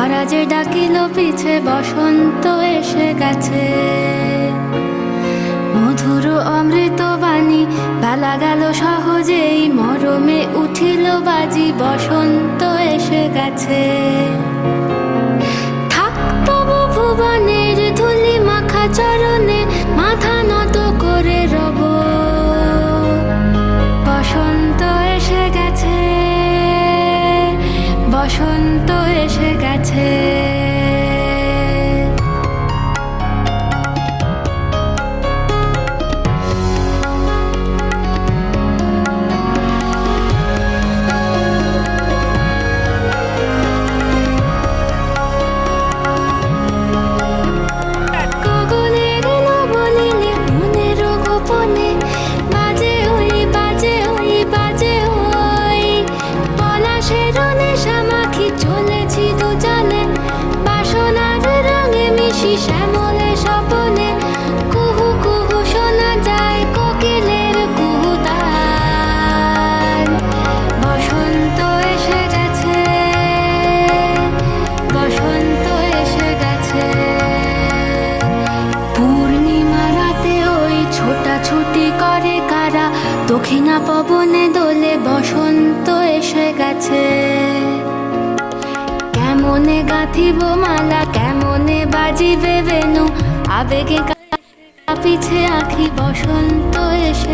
কারা যে ডাকিল পিছে বসন্ত এসে গেছে। মধুর অমৃত বাণী বেলা গেল সহজেই, মরমে উঠিল বাজি বসন্ত এসে গেছে। থাক তবু ভুবনের ধুলি মাখা চরণে মাথা নত করে রব। বসন্ত এসে গেছে, বসন্ত এসে গেছে। শ্যামলে স্বপনে কুহু কুহু শোনা যায় কোকিলের কুহুতান। বসন্ত এসে গেছে, বসন্ত এসে গেছে। পূর্ণিমা রাতে ওই ছোটাছুটি করে কারা, দক্ষিণা পবনে দোলে বসন্ত এসে গেছে। কেমনে গাঁথিব মালা, কেমনে বাজিবে বেনু, আবেগে কাঁপিছে আঁখি, বসন্ত এসে